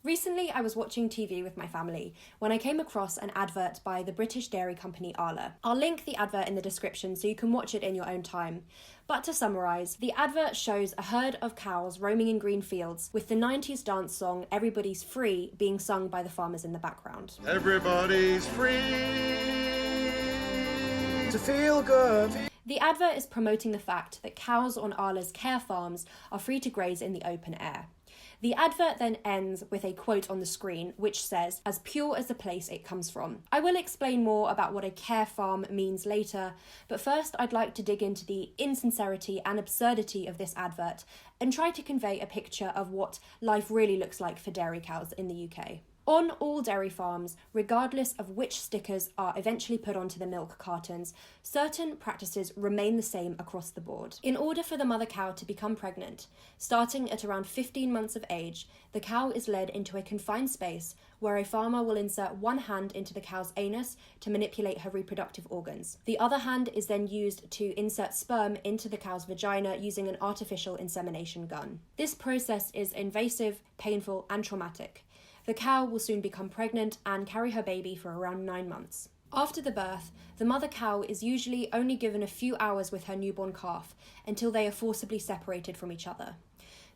Recently, I was watching TV with my family when I came across an advert by the British dairy company Arla. I'll link the advert in the description so you can watch it in your own time. But to summarise, the advert shows a herd of cows roaming in green fields with the 90s dance song Everybody's Free being sung by the farmers in the background. Everybody's free to feel good. The advert is promoting the fact that cows on Arla's care farms are free to graze in the open air. The advert then ends with a quote on the screen which says, "as pure as the place it comes from." I will explain more about what a care farm means later, but first I'd like to dig into the insincerity and absurdity of this advert and try to convey a picture of what life really looks like for dairy cows in the UK. On all dairy farms, regardless of which stickers are eventually put onto the milk cartons, certain practices remain the same across the board. In order for the mother cow to become pregnant, starting at around 15 months of age, the cow is led into a confined space where a farmer will insert one hand into the cow's anus to manipulate her reproductive organs. The other hand is then used to insert sperm into the cow's vagina using an artificial insemination gun. This process is invasive, painful, and traumatic. The cow will soon become pregnant and carry her baby for around 9 months. After the birth, the mother cow is usually only given a few hours with her newborn calf until they are forcibly separated from each other.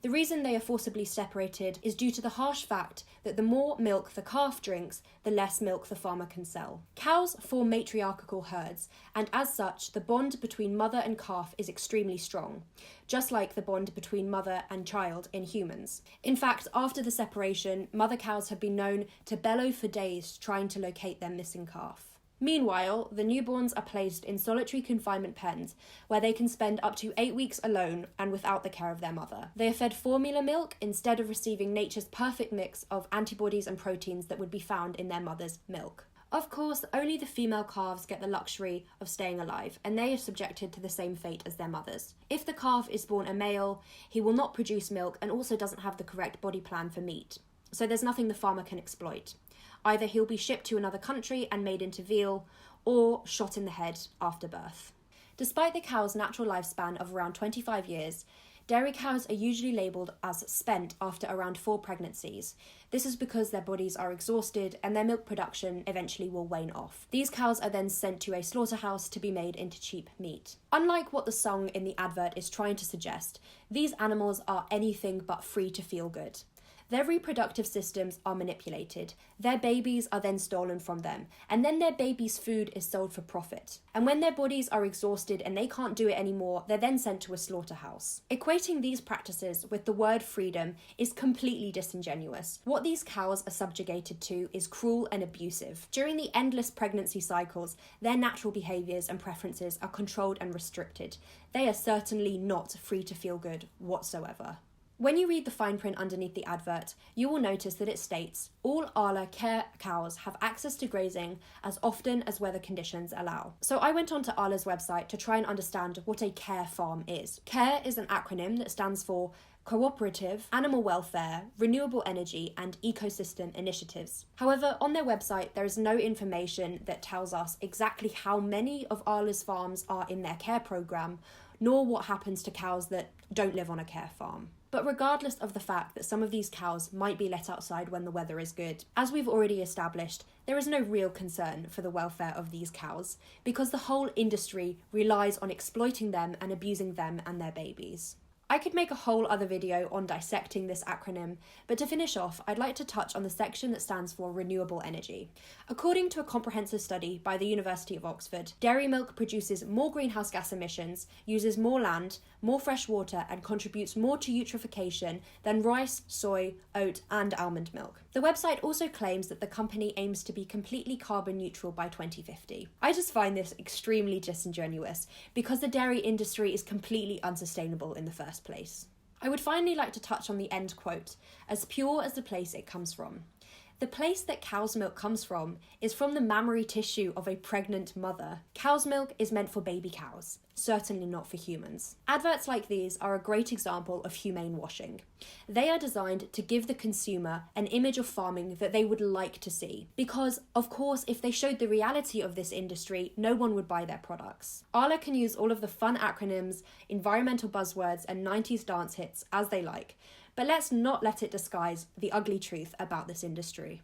The reason they are forcibly separated is due to the harsh fact that the more milk the calf drinks, the less milk the farmer can sell. Cows form matriarchal herds, and as such, the bond between mother and calf is extremely strong, just like the bond between mother and child in humans. In fact, after the separation, mother cows have been known to bellow for days trying to locate their missing calf. Meanwhile, the newborns are placed in solitary confinement pens where they can spend up to 8 weeks alone and without the care of their mother. They are fed formula milk instead of receiving nature's perfect mix of antibodies and proteins that would be found in their mother's milk. Of course, only the female calves get the luxury of staying alive, and they are subjected to the same fate as their mothers. If the calf is born a male, he will not produce milk and also doesn't have the correct body plan for meat. So there's nothing the farmer can exploit. Either he'll be shipped to another country and made into veal, or shot in the head after birth. Despite the cow's natural lifespan of around 25 years, dairy cows are usually labelled as spent after around 4 pregnancies. This is because their bodies are exhausted and their milk production eventually will wane off. These cows are then sent to a slaughterhouse to be made into cheap meat. Unlike what the song in the advert is trying to suggest, these animals are anything but free to feel good. Their reproductive systems are manipulated, their babies are then stolen from them, and then their babies' food is sold for profit. And when their bodies are exhausted and they can't do it anymore, they're then sent to a slaughterhouse. Equating these practices with the word freedom is completely disingenuous. What these cows are subjugated to is cruel and abusive. During the endless pregnancy cycles, their natural behaviours and preferences are controlled and restricted. They are certainly not free to feel good whatsoever. When you read the fine print underneath the advert, you will notice that it states, all Arla care cows have access to grazing as often as weather conditions allow. So I went onto Arla's website to try and understand what a care farm is. CARE is an acronym that stands for Cooperative, Animal Welfare, Renewable Energy and Ecosystem Initiatives. However, on their website there is no information that tells us exactly how many of Arla's farms are in their care programme, nor what happens to cows that don't live on a care farm. But regardless of the fact that some of these cows might be let outside when the weather is good, as we've already established, there is no real concern for the welfare of these cows, because the whole industry relies on exploiting them and abusing them and their babies. I could make a whole other video on dissecting this acronym, but to finish off, I'd like to touch on the section that stands for renewable energy. According to a comprehensive study by the University of Oxford, dairy milk produces more greenhouse gas emissions, uses more land, more fresh water, and contributes more to eutrophication than rice, soy, oat, and almond milk. The website also claims that the company aims to be completely carbon neutral by 2050. I just find this extremely disingenuous, because the dairy industry is completely unsustainable in the first place. I would finally like to touch on the end quote, as pure as the place it comes from. The place that cow's milk comes from is from the mammary tissue of a pregnant mother. Cow's milk is meant for baby cows, certainly not for humans. Adverts like these are a great example of humane washing. They are designed to give the consumer an image of farming that they would like to see. Because, of course, if they showed the reality of this industry, no one would buy their products. Arla can use all of the fun acronyms, environmental buzzwords, and 90s dance hits as they like, But let's not let it disguise the ugly truth about this industry.